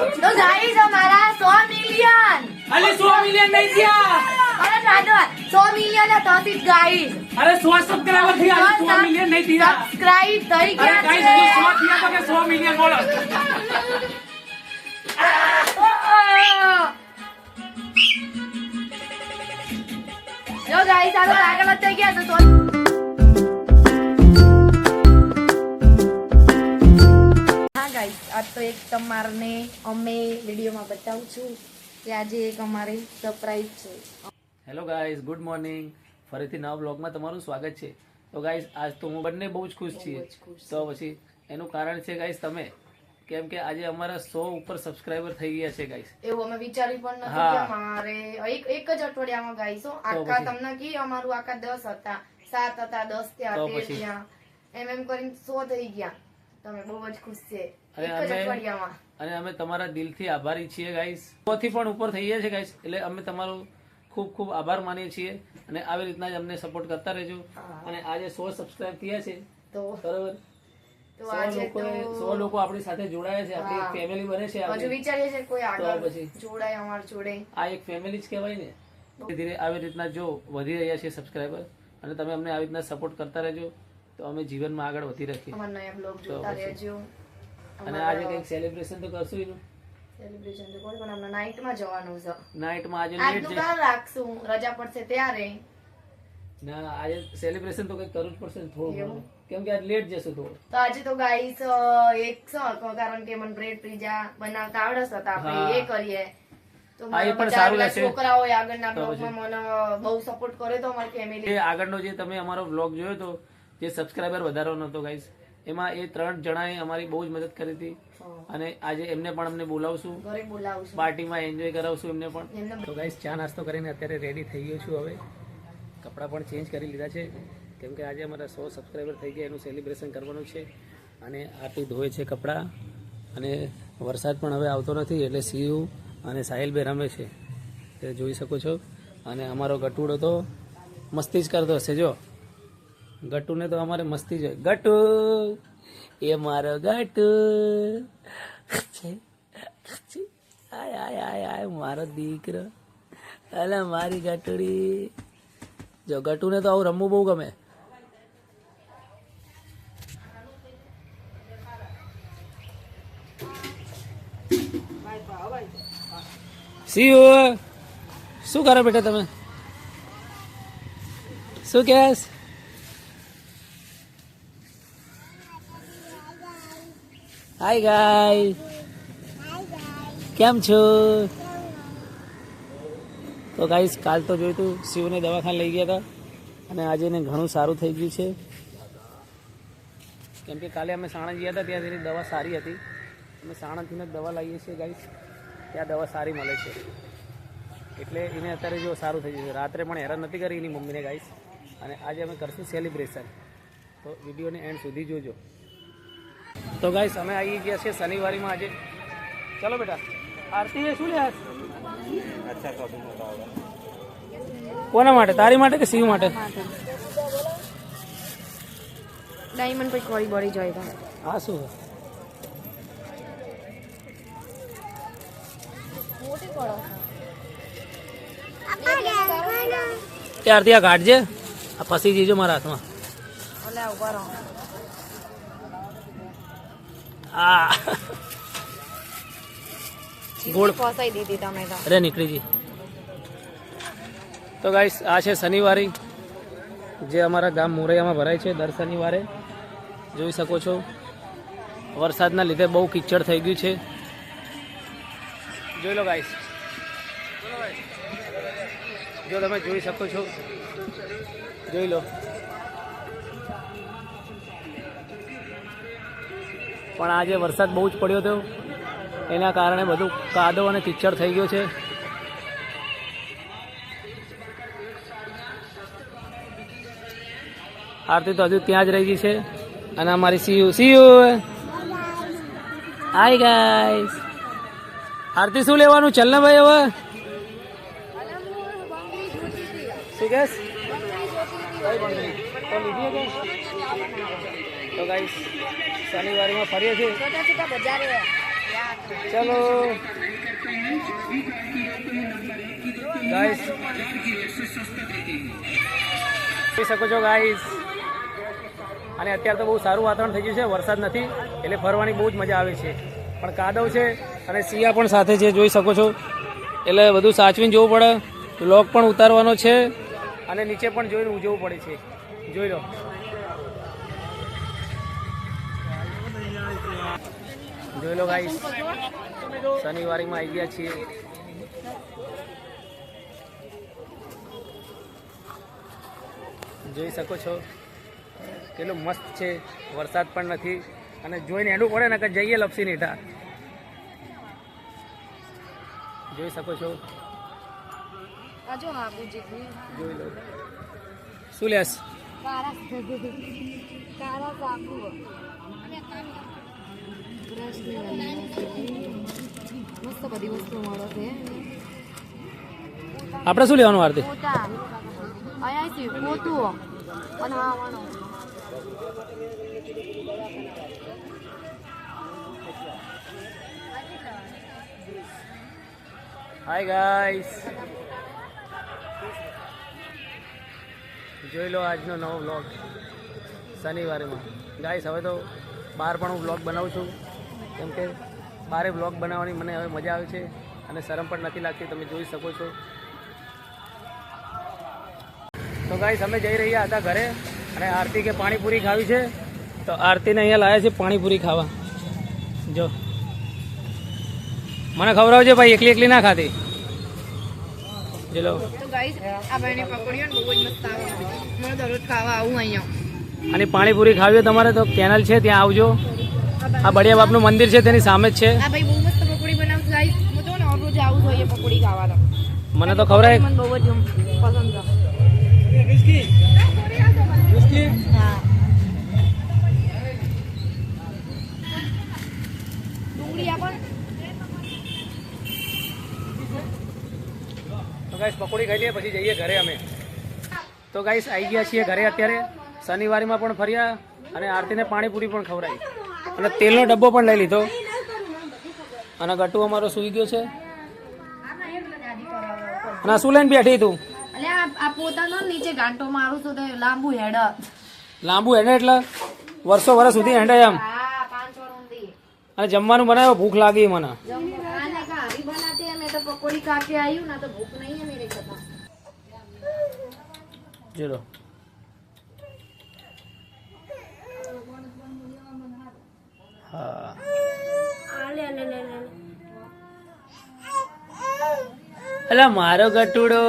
तो गाइस हमारा 100 मिलियन। अरे 100 मिलियन नहीं दिया। अरे राजू 100 मिलियन है तो सिर्फ गाइस। अरे 100 सब्सक्राइबर थी, आज 100 मिलियन नहीं दिया। सब्सक्राइब થઈ अरे ગયા गाइस છે। जो 100 दिया तो क्या 100 मिलियन बोलो। જો ગાइस આ તો આગળ જ થઈ ગયા તો હા ગાइस આ તો એક તમારને અમે વિડિયોમાં બતાવું છું કે આજે એક અમારી સરપ્રાઈઝ છે। Hello guys, good morning. ફરીથી નવા બ્લોગમાં તમારું સ્વાગત છે। તો ગાઈસ આજ તો હું બંને બહુ જ ખુશ છીએ। તો પછી એનું કારણ છે ગાઈસ તમે, કેમ કે આજે અમારા 100 ઉપર સબસ્ક્રાઇબર થઈ ગયા છે ગાઈસ। એવું અમે વિચારી પણ નતું હા। કે અમારે એક જ અઠવાડિયામાં ગાઈસ આખા તમને કી અમારું આખા 10 હતા, 7 હતા, 10 થયા, તો 13 પછી? થયા, એમ કરીને 100 થઈ ગયા। તમે બહુ જ ખુશ છે અને એક જ અઠવાડિયામાં। અને અમે તમારા દિલથી આભારી છીએ ગાઈસ। 100 થી પણ ઉપર થઈ ગયા છે ગાઈસ, એટલે અમે તમારો ખૂબ ખૂબ આભાર માનીએ છીએ અને આવી રીતના જ અમને સપોર્ટ કરતા રહેજો। અને આજે 100 સબસ્ક્રાઇબ થયા છે તો બરાબર। તો આજે તો 100 લોકો આપણી સાથે જોડાયા છે, આપણી એક ફેમિલી બને છે હજુ આપણી। વિચારીએ છે કોઈ આગળ તો પછી? જોડાય અમાર જોડે। આ એક ફેમિલી જ કહેવાય ને। ધીરે ધીરે આવી રીતના જો વધી રહ્યા છે સબસ્ક્રાઇબર અને તમે અમને આવી રીતના સપોર્ટ કરતા રહેજો તો અમે જીવનમાં આગળ વધી રાખીએ। અમાર નયા બ્લોગ તો જોતા પછી? રહેજો। અને આજે કંઈક સેલિબ્રેશન તો કરશું એનું। સેલિબ્રેશન તો કોઈ પણ અમને નાઈટમાં જવાનું છે। નાઇટમાં આજે લેટ આજનું કાલ રાખશું, રજા પડશે ત્યારે। ના આજે સેલિબ્રેશન તો કંઈક કરવું જ પડશે ને થોડું ઘણું, કેમ કે આજ લેટ જશું થોડું। તો આજે તો ગાઈસ એક છે કારણ કે મને બ્રેડ પીઝા બનાવતા આવડે છે તો આપણે હા। એ કરીએ। તો હા, એ મારા પણ બધા સારું પેલા રહેશે। છોકરાઓએ આગળના તો બ્લોગમાં મને બહુ સપોર્ટ કર્યો તો અમારી ફેમિલી। એ આગળનો જે તમે અમારો બ્લોગ જોયો તો જે સબસ્ક્રાઇબર વધારવાનો હતો ગાઈસ, એમાં એ 3 જણાએ અમારી બહુ જ મદદ કરી હતી અને આજે એમને પણ અમને બોલાવશું, ઘરે બોલાવશું, પાર્ટીમાં એન્જોય કરાવશું એમને પણ। એમને તો ગાઈસ ચા નાસ્તો કરીને અત્યારે રેડી થઈ ગયો છું। હવે કપડાં પણ ચેન્જ કરી લીધા છે, કેમ કે આજે અમારા 100 સબસ્ક્રાઈબર થઈ ગયા, એનું સેલિબ્રેશન કરવાનું છે। અને આરતી ધોવે છે કપડાં, અને વરસાદ પણ હવે આવતો નથી એટલે સીયુ અને સાહિલ બે રમે છે, તે જોઈ શકો છો। અને અમારો ગટુડો તો મસ્તી જ કરતો હશે। જો ગટુને તો અમારે મસ્તી જ હોય। ગટુ એ મારો ગટુ આય આય આય આય મારો દીકરો, અલા મારી ગટુડી। જો ગટુને તો આવું રમવું બહુ ગમે। સીયુ શું કરો બેટા તમે? શું કહેસ? હાય ગાય, કેમ છો? તો ગાઈસ કાલ તો જોયું તું શિવને દવાખાને લઈ ગયા હતા અને આજે એને ઘણું સારું થઈ ગયું છે, કેમ કે કાલે અમે સાણંદ ગયા હતા ત્યાં તેની દવા સારી હતી। અમે સાણંદથી જ દવા લાવીએ છીએ ગાઈસ, ત્યાં દવા સારી મળે છે એટલે એને અત્યારે જો સારું થઈ જશે। રાત્રે પણ હેરાન નથી કરી એની મમ્મીને ગાઈસ। અને આજે અમે કરશું સેલિબ્રેશન, તો વિડીયોને એન્ડ સુધી જોજો। તો ગાઈસ અમે આવી ગયા છીએ શનિવારીમાં આજે। ચલો બેટા, આરતી શું લે? કોના માટે? તારી માટે કે શિવ માટે? ડાયમંડ પર કોઈ બોડી જોઈ તો હા શું મોટી પડો ત્યારથી આ કાઢજે, આ ફસી જઈજો મારા હાથમાં। ઓલે ઉભા રહો। આ ગોળ ફસાઈ દીધી તમે તો। અરે નીકળી જઈ। તો ગાઈસ આ છે શનિવારી, જે અમારા ગામ મોરૈયામાં ભરાય છે દર શનિવારે। જોઈ શકો છો વરસાદના લીધે બહુ કિચડ થઈ ગયું છે, જોઈ લો ગાઈસ। જો તમે જોઈ શકો છો, જોઈ લો। પણ આજે વરસાદ બહુ જ પડ્યો હતો, એના કારણે બધું કાદવ અને કિચડ થઈ ગયો છે। આરતી તો હજુ ત્યાં જ રહી ગઈ છે અને અમારી સીયુ હાય ગાઈસ। આરતી શું લેવાનું? ચલ ને ભાઈ હવે શું કહેશ? તો ગાઈસ શનિવારીમાં ફરીએ છીએ। ચલો ગાઈસ, જોઈ શકો છો ગાઈસ. અને અત્યારે તો બહુ સારું વાતાવરણ થઈ ગયું છે, વરસાદ નથી એટલે ફરવાની બહુ જ મજા આવે છે. પણ કાદવ છે અને સિયા પણ સાથે છે, જોઈ શકો છો. એટલે બધું સાચવીને જોવું પડે. વ્લોગ પણ ઉતારવાનો છે અને નીચે પણ જોઈને ઉજવવું પડે છે. જોઈ લો. જોઈ લો ગાઈસ, શનિવારીમાં આવી ગયા છીએ. જોઈ શકો છો કેટલું મસ્ત છે. વરસાદ પણ નથી અને જોઈને એનું પડે ને કે જઈએ લપસી નીઠા. જોઈ શકો છો. જોઈ લો. શું લેસ? મસ્ત બધી વસ્તુ મળે છે. આપણે શું લેવાનું આરતી? અહીંયા પોતું અને ખાવાનું. હાય ગાઈસ, જોઈ લો આજનો નવો વ્લોગ શનિવારેમાં. ગાઈસ હવે તો બહાર પણ હું વ્લોગ બનાવું છું, કેમ કે બારે વ્લોગ બનાવવાની મને હવે મજા આવે છે અને શરમ પણ નથી લાગતી. તમે જોઈ શકો છો. તો ગાઈસ અમે જઈ રહ્યા હતા ઘરે અને આરતી કે પાણીપુરી ખાવી છે, તો આરતીને અહીંયા લાવ્યા છે પાણીપુરી ખાવા. જો મને ખવડાવજો ભાઈ, એકલી એકલી ના ખાતી. ચલો. તો ગાઈસ આ ભાઈને પકોડીઓ ને બહુ જ મસ્ત આવે. મને દરરોજ ખાવા આવું અહીંયા. અને પાણીપુરી ખાવી હોય તમારે તો કેનલ છે ત્યાં આવજો. આ બળિયા બાપનું મંદિર છે તેની સામે જ છે. આ ભાઈ બહુ મસ્ત પકોડી બનાવશે ગાઈસ. હું તો ને રોજ આવું જોઈએ પકોડી ખાવા. તો મને તો ખવડાય. મને બહુ જ પસંદ છે. હા. ડુંગળી આપણ. તો ગાઈસ પકોડી ખાઈ લઈએ પછી જઈએ ઘરે અમે. તો ગાઈસ આવી ગયા છીએ ઘરે અત્યારે. શનિવારીમાં પણ ફર્યા અને આરતીને પાણીપુરી પણ ખવડાવી અને તેલનો ડબ્બો પણ લઈ લીધો. અને ગટુ અમારો સૂઈ ગયો છે. અને શું લઈને બેઠી તું? આ પોતાનો નીચે ગાંઠો મારું તો લાંબુ હેડ. લાંબુ હેડે એટલે વર્ષો વર્ષ સુધી હેડે એમ. હા 5 વર્ષ ઊંધી. અને જમવાનું બનાવ્યો, ભૂખ લાગી મને. આને કા હરી બનાતે મેં તો પકોડી કાકે આયું ના તો ભૂખ નહીં है मेरे को. ચલો. હા. અલા મારો ગટુડો.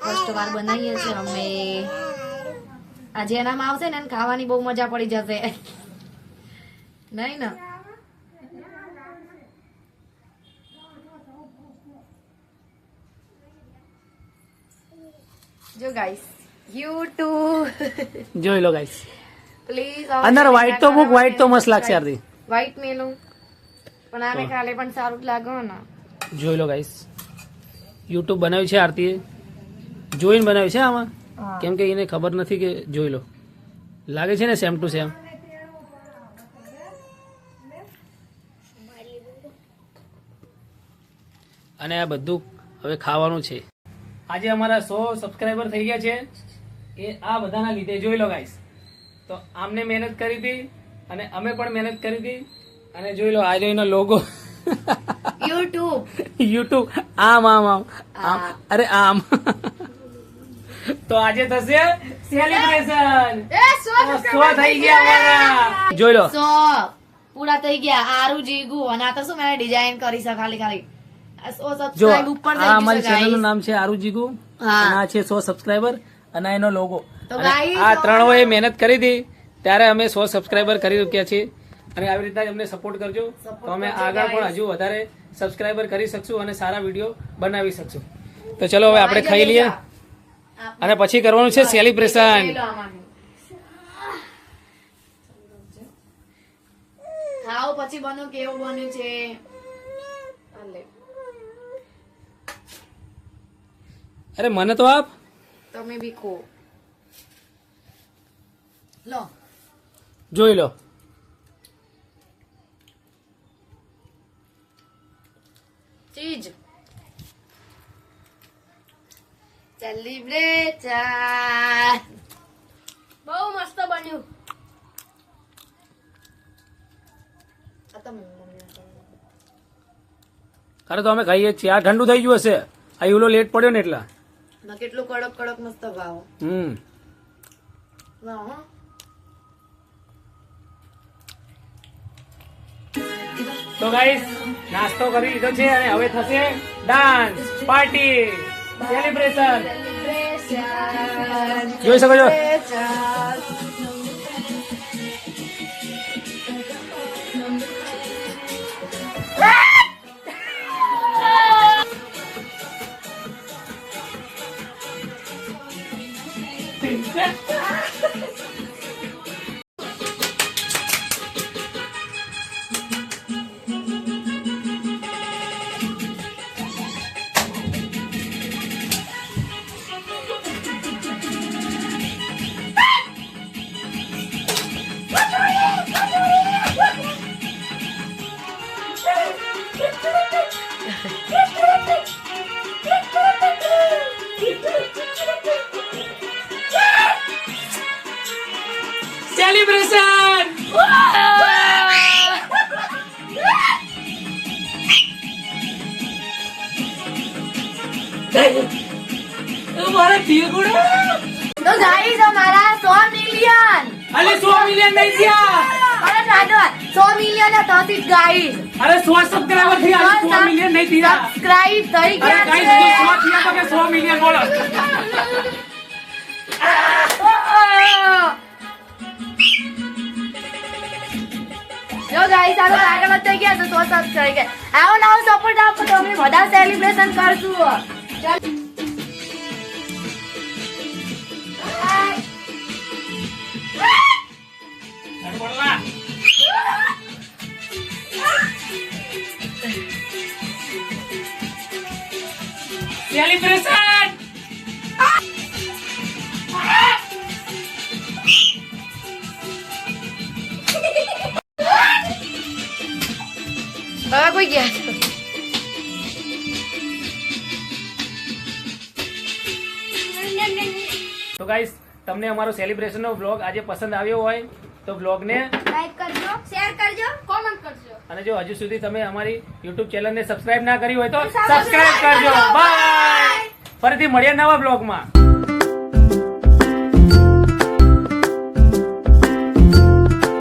ફર્સ્ટ વાર બનાવીએ છીએ અમે. આજે એનામાં આવશે ને એને ખાવાની બહુ મજા પડી જશે. નહીં ને? જો ગાઈસ YouTube જોઈ લો ગાઈસ. પ્લીઝ અંદર વ્હાઈટ તો મૂક, વ્હાઈટ તો મસ્ત લાગશે આરતી. વ્હાઈટ મેલું પણ આને કાલે પણ સારું જ લાગે ને. જોઈ લો ગાઈસ, યુટ્યુબ બનાવ્યું છે આરતીએ, જોઈને બનાવ્યું છે આમાં. કેમ કે એને ખબર નથી કે જોઈ લો. લાગે છે ને સેમ ટુ સેમ. અને આ બધું હવે ખાવાનું છે. આજે અમારા 100 સબસ્ક્રાઈબર થઈ ગયા છે એ આ બધાના લીધે. જોઈ લો ગાઈસ. તો આમને મહેનત કરી હતી અને અમે પણ મહેનત કરી હતી. અને જોઈ લો આ એનો લોગો. યુટ્યુબ આમ આમ આમ આમ, અરે આમ. તો આજે થશે સેલિબ્રેશન. 100 થઈ ગયા અમારા. જોઈ લો 100 પૂરા થઈ ગયા. આરું જીગુ અને આ તો શું મેં ડિઝાઇન કરી છે ખાલી ખાલી. 100 જો સબસ્ક્રાઇબ ઉપર થઈ આ ગયું અમારી છે ચેનલ નું guys. નામ છે આરુ જીગુ. હા. અને આ છે 100 સબસ્ક્રાઇબર અને એનો લોગો. તો અને guys, આ ત્રણોએ મહેનત કરી હતી ત્યારે અમે 100 સબસ્ક્રાઇબર કરી ચૂક્યા છીએ. અને આવી રીતના જ અમને સપોર્ટ કરજો તો અમે આગળ પણ હજુ વધારે સબસ્ક્રાઇબર કરી શકશું અને સારા વિડીયો બનાવી શકશું. તો ચલો હવે આપણે ખાઈ લઈએ અને પછી કરવાનું છે સેલિબ્રેશન. ખાઓ પછી બનો કેવું બન્યું છે. અરે મને તો આપ. તમે બી ખો. લો જોઈ લો. ચીજ સેલિબ્રેશન બહુ મસ્ત બન્યું. આ તો અરે તો અમે ખાઈએ જ છીએ. આ ઠંડુ થઈ ગયું હશે. આ યુલો લેટ પડ્યો ને એટલા. ના કેટલું કડક કડક મસ્ત ભાવ. ના હો. તો ગાઈસ નાસ્તો કરી લીધો છે અને હવે થશે ડાન્સ પાર્ટી સેલિબ્રેશન. જોઈ શકો છો. સેલિબ્રેશન. તો ગાઈસ અમારા 100 મિલિયન અરે 100 મિલિયન નહીં થયા. અરે દાદા 100 મિલિયન હતા જ ગાઈસ. અરે 100 સબસ્ક્રાઇબર થયા. 100 મિલિયન નહીં થયા. સબસ્ક્રાઇબ થઈ અરે ગયા ગાઈસ છે. જો 100 થયા તો કે 100 મિલિયન બોલો. જો ગાઈસ આ આગળ થઈ ગયા તો 100 સબસ્ક્રાઇબ ગયા. આવો નવો સપોર્ટ આપો તો અમે બધા સેલિબ્રેશન કરશું. ચાલ સેલિબ્રેશન. હવે કોઈ ગયા છે. તો ગાઈસ તમને અમારો સેલિબ્રેશન નો વ્લોગ આજે પસંદ આવ્યો હોય તો વ્લોગને લાઈક કરજો, શેર કરજો, કોમેન્ટ કરજો. અને જો હજુ સુધી તમે અમારી યુટ્યુબ ચેનલને સબસ્ક્રાઇબ ના કરી હોય તો સબસ્ક્રાઇબ કરજો. બાય. ફરીથી મળીએ નવા બ્લોગમાં.